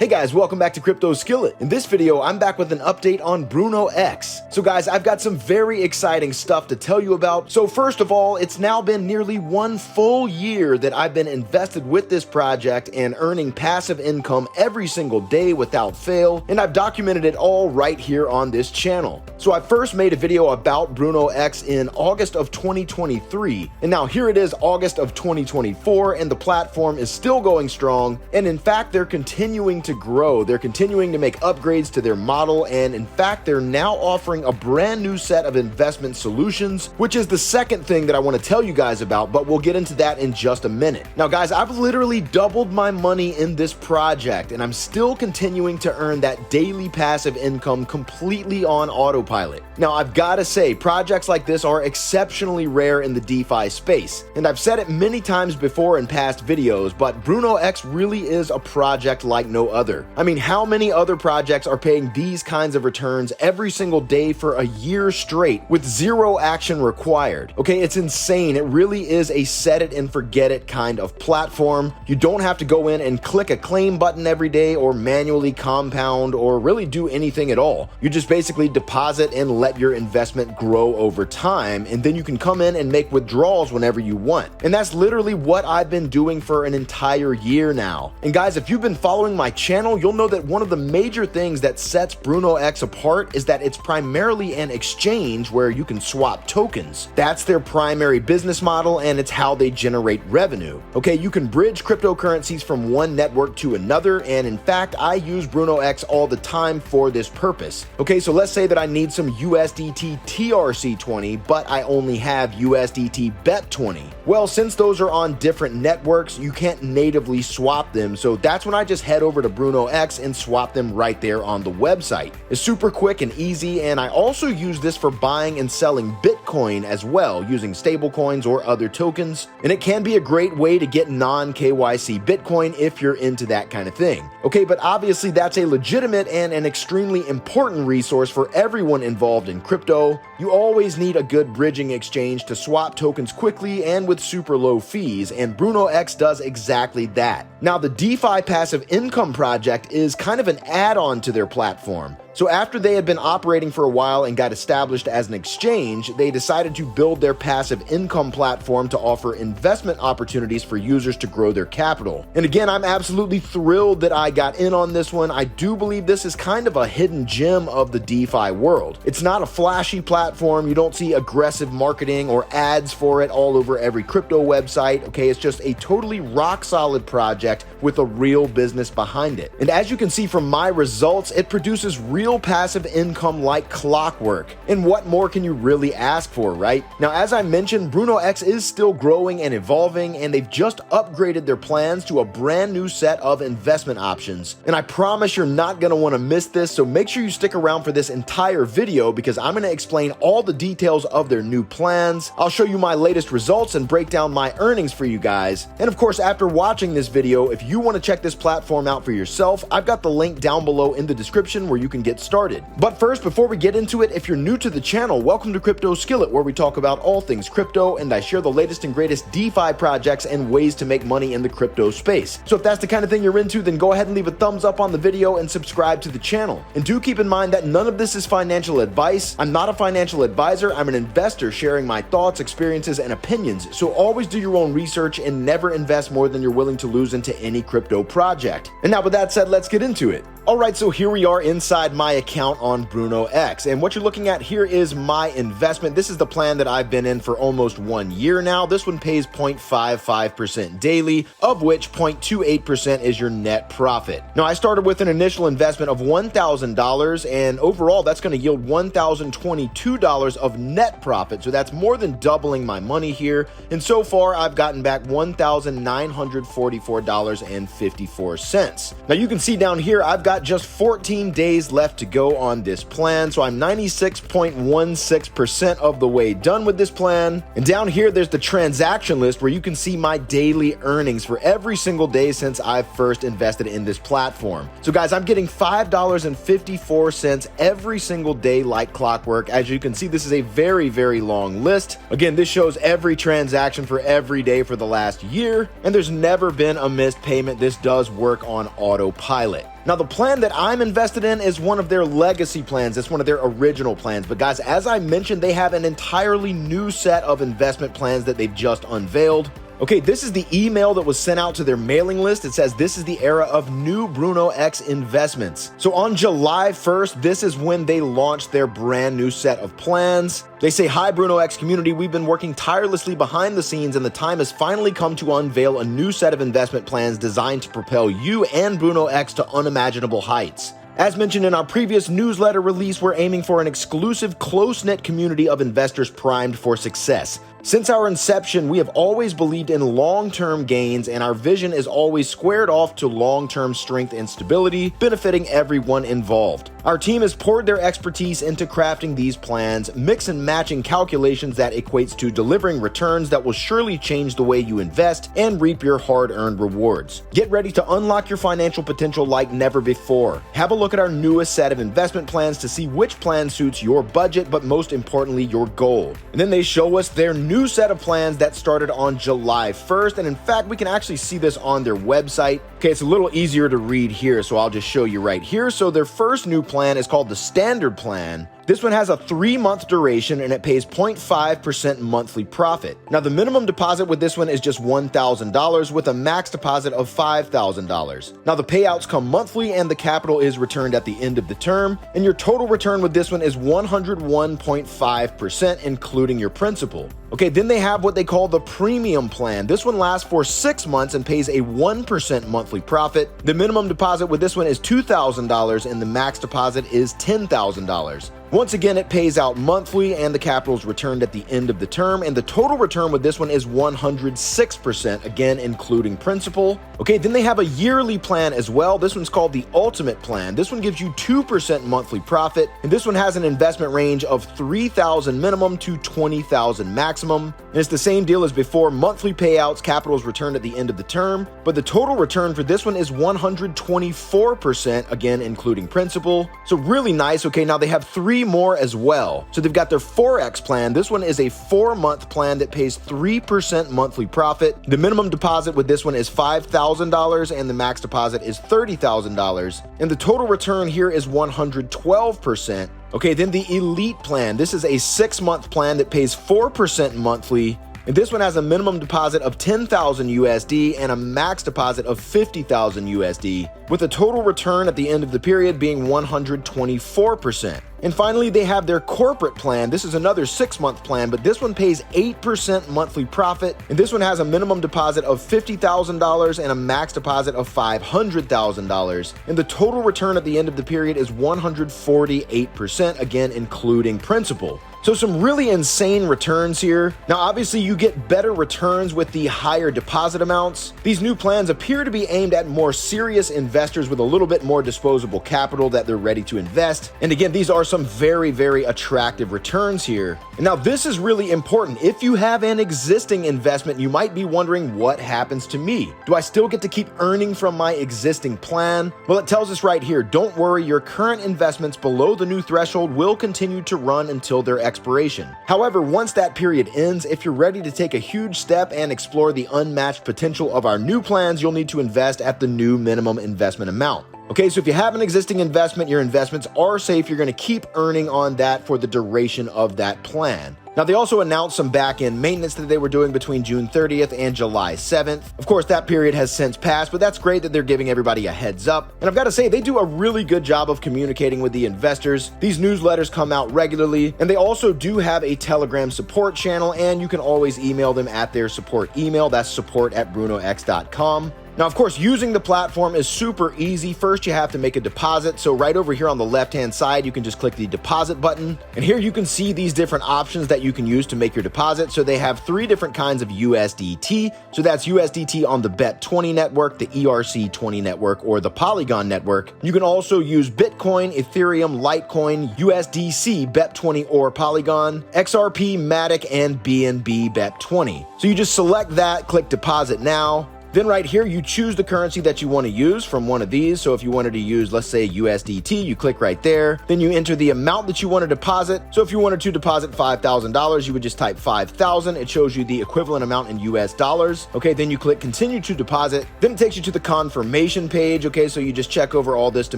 Hey guys, welcome back to Crypto Skillet. In this video, I'm back with an update on BrunoEx. So guys, I've got some very exciting stuff to tell you about. So first of all, it's now been nearly 1 full year that I've been invested with this project and earning passive income every single day without fail, and I've documented it all right here on this channel. So I first made a video about BrunoEx in August of 2023, and now here it is August of 2024, and the platform is still going strong, and in fact, they're continuing to grow. They're continuing to make upgrades to their model, and in fact, they're now offering a brand new set of investment solutions, which is the second thing that I want to tell you guys about, but we'll get into that in just a minute. Now guys, I've literally doubled my money in this project, and I'm still continuing to earn that daily passive income completely on autopilot. Now I've got to say, projects like this are exceptionally rare in the DeFi space, and I've said it many times before in past videos, but BrunoEx really is a project like no other. I mean, how many other projects are paying these kinds of returns every single day for a year straight with zero action required? Okay, it's insane. It really is a set it and forget it kind of platform. You don't have to go in and click a claim button every day or manually compound or really do anything at all. You just basically deposit and let your investment grow over time, and then you can come in and make withdrawals whenever you want. And that's literally what I've been doing for an entire year now. And guys, if you've been following my channel, you'll know that one of the major things that sets BrunoEx apart is that it's primarily an exchange where you can swap tokens. That's their primary business model, and it's how they generate revenue. Okay, you can bridge cryptocurrencies from one network to another, and in fact, I use BrunoEx all the time for this purpose. Okay, so let's say that I need some USDT TRC20, but I only have USDT BEP20. Well, since those are on different networks, you can't natively swap them, so that's when I just head over to BrunoEx and swap them right there on the website. It's super quick and easy, and I also use this for buying and selling Bitcoin as well, using stablecoins or other tokens, and it can be a great way to get non-KYC Bitcoin if you're into that kind of thing. Okay, but obviously that's a legitimate and an extremely important resource for everyone involved in crypto. You always need a good bridging exchange to swap tokens quickly and with super low fees, and BrunoEx does exactly that. Now, the DeFi passive income project is kind of an add-on to their platform. So after they had been operating for a while and got established as an exchange, they decided to build their passive income platform to offer investment opportunities for users to grow their capital. And again, I'm absolutely thrilled that I got in on this one. I do believe this is kind of a hidden gem of the DeFi world. It's not a flashy platform. You don't see aggressive marketing or ads for it all over every crypto website. Okay, it's just a totally rock solid project with a real business behind it. And as you can see from my results, it produces real passive income like clockwork. And what more can you really ask for, right? Now, as I mentioned, BrunoEx is still growing and evolving, and they've just upgraded their plans to a brand new set of investment options. And I promise you're not going to want to miss this, so make sure you stick around for this entire video because I'm going to explain all the details of their new plans. I'll show you my latest results and break down my earnings for you guys. And of course, after watching this video, if you want to check this platform out for yourself, I've got the link down below in the description where you can get started. But first, before we get into it, if you're new to the channel, welcome to Crypto Skillet, where we talk about all things crypto, and I share the latest and greatest DeFi projects and ways to make money in the crypto space. So if that's the kind of thing you're into, then go ahead and leave a thumbs up on the video and subscribe to the channel. And do keep in mind that none of this is financial advice. I'm not a financial advisor. I'm an investor sharing my thoughts, experiences, and opinions. So always do your own research and never invest more than you're willing to lose into any crypto project. And now with that said, let's get into it. Alright, so here we are inside my account on BrunoEx, and what you're looking at here is my investment. This is the plan that I've been in for almost 1 year now. This one pays 0.55% daily, of which 0.28% is your net profit. Now, I started with an initial investment of $1,000, and overall that's going to yield $1,022 of net profit, so that's more than doubling my money here, and so far I've gotten back $1,944.54. Now, you can see down here I've got just 14 days left to go on this plan, so I'm 96.16% of the way done with this plan. And down here there's the transaction list where you can see my daily earnings for every single day since I've first invested in this platform. So guys, I'm getting $5.54 every single day like clockwork. As you can see, this is a very, very long list. Again, this shows every transaction for every day for the last year, and there's never been a missed payment. This does work on autopilot. Now, the plan that I'm invested in is one of their legacy plans. It's one of their original plans. But guys, as I mentioned, they have an entirely new set of investment plans that they've just unveiled. Okay, this is the email that was sent out to their mailing list. It says this is the era of new BrunoEx investments. So on July 1st, this is when they launched their brand new set of plans. They say, "Hi BrunoEx community, we've been working tirelessly behind the scenes and the time has finally come to unveil a new set of investment plans designed to propel you and BrunoEx to unimaginable heights. As mentioned in our previous newsletter release, we're aiming for an exclusive, close-knit community of investors primed for success. Since our inception, we have always believed in long-term gains, and our vision is always squared off to long-term strength and stability, benefiting everyone involved. Our team has poured their expertise into crafting these plans, mix and matching calculations that equates to delivering returns that will surely change the way you invest and reap your hard-earned rewards. Get ready to unlock your financial potential like never before. Have a look at our newest set of investment plans to see which plan suits your budget, but most importantly, your goal." And then they show us their new set of plans that started on July 1st, and in fact, we can actually see this on their website. Okay, it's a little easier to read here, so I'll just show you right here. So their first new plan is called the Standard Plan. This one has a 3-month duration and it pays 0.5% monthly profit. Now, the minimum deposit with this one is just $1,000 with a max deposit of $5,000. Now, the payouts come monthly and the capital is returned at the end of the term. And your total return with this one is 101.5%, including your principal. Okay, then they have what they call the Premium Plan. This one lasts for 6 months and pays a 1% monthly profit. The minimum deposit with this one is $2,000 and the max deposit is $10,000. Once again, it pays out monthly and the capital is returned at the end of the term, and the total return with this one is 106%, again including principal. Okay, then they have a yearly plan as well. This one's called the Ultimate Plan. This one gives you 2% monthly profit, and this one has an investment range of $3,000 minimum to $20,000 maximum. And it's the same deal as before, monthly payouts, capital is returned at the end of the term, but the total return for this one is 124%, again including principal. So really nice. Okay, now they have 3 more as well. So they've got their 4X plan. This one is a 4-month plan that pays 3% monthly profit. The minimum deposit with this one is $5,000 and the max deposit is $30,000. And the total return here is 112%. Okay, then the Elite plan. This is a 6-month plan that pays 4% monthly. And this one has a minimum deposit of $10,000 USD and a max deposit of $50,000 USD, with a total return at the end of the period being 124%. And finally, they have their Corporate plan. This is another 6-month plan, but this one pays 8% monthly profit. And this one has a minimum deposit of $50,000 and a max deposit of $500,000. And the total return at the end of the period is 148%, again, including principal. So some really insane returns here. Now, obviously, you get better returns with the higher deposit amounts. These new plans appear to be aimed at more serious investors with a little bit more disposable capital that they're ready to invest. And again, these are some very, very attractive returns here. And now this is really important. If you have an existing investment, you might be wondering, what happens to me? Do I still get to keep earning from my existing plan? Well, it tells us right here, don't worry, your current investments below the new threshold will continue to run until their expiration. However, once that period ends, if you're ready to take a huge step and explore the unmatched potential of our new plans, you'll need to invest at the new minimum investment amount. Okay, so if you have an existing investment, your investments are safe. You're going to keep earning on that for the duration of that plan. Now, they also announced some back-end maintenance that they were doing between June 30th and July 7th. Of course, that period has since passed, but that's great that they're giving everybody a heads up. And I've got to say, they do a really good job of communicating with the investors. These newsletters come out regularly, and they also do have a Telegram support channel, and you can always email them at their support email. That's support@brunox.com. Now, of course, using the platform is super easy. First, you have to make a deposit. So right over here on the left-hand side, you can just click the deposit button. And here you can see these different options that you can use to make your deposit. So they have 3 different kinds of USDT. So that's USDT on the BEP20 network, the ERC20 network, or the Polygon network. You can also use Bitcoin, Ethereum, Litecoin, USDC, BEP20 or Polygon, XRP, Matic, and BNB BEP20. So you just select that, click deposit now. Then right here, you choose the currency that you want to use from one of these. So if you wanted to use, let's say USDT, you click right there. Then you enter the amount that you want to deposit. So if you wanted to deposit $5,000, you would just type 5,000. It shows you the equivalent amount in US dollars. Okay, then you click continue to deposit. Then it takes you to the confirmation page. Okay, so you just check over all this to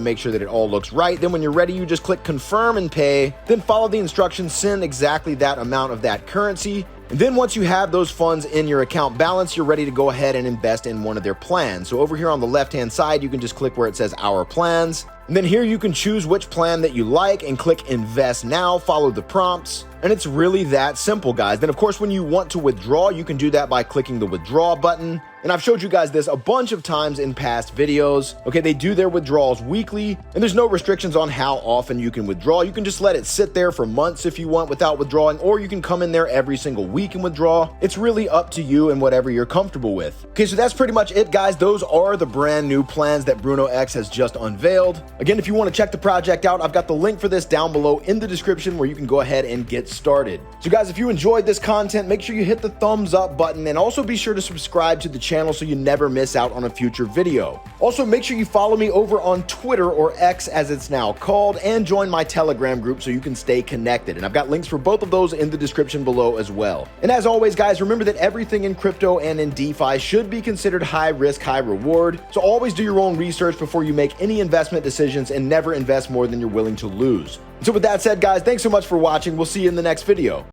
make sure that it all looks right. Then when you're ready, you just click confirm and pay. Then follow the instructions, send exactly that amount of that currency. And then once you have those funds in your account balance, you're ready to go ahead and invest in one of their plans. So over here on the left-hand side, you can just click where it says Our Plans. And then here you can choose which plan that you like and click Invest Now, follow the prompts. And it's really that simple, guys. Then of course, when you want to withdraw, you can do that by clicking the withdraw button. And I've showed you guys this a bunch of times in past videos. Okay, they do their withdrawals weekly, and there's no restrictions on how often you can withdraw. You can just let it sit there for months if you want without withdrawing, or you can come in there every single week and withdraw. It's really up to you and whatever you're comfortable with. Okay, so that's pretty much it, guys. Those are the brand new plans that BrunoEx has just unveiled. Again, if you want to check the project out, I've got the link for this down below in the description where you can go ahead and get started. So guys, if you enjoyed this content, make sure you hit the thumbs up button and also be sure to subscribe to the channel so you never miss out on a future video. Also, make sure you follow me over on Twitter, or X as it's now called, and join my Telegram group so you can stay connected. And I've got links for both of those in the description below as well. And as always, guys, remember that everything in crypto and in DeFi should be considered high risk, high reward. So always do your own research before you make any investment decisions, and never invest more than you're willing to lose. So with that said, guys, thanks so much for watching. We'll see you in the next video.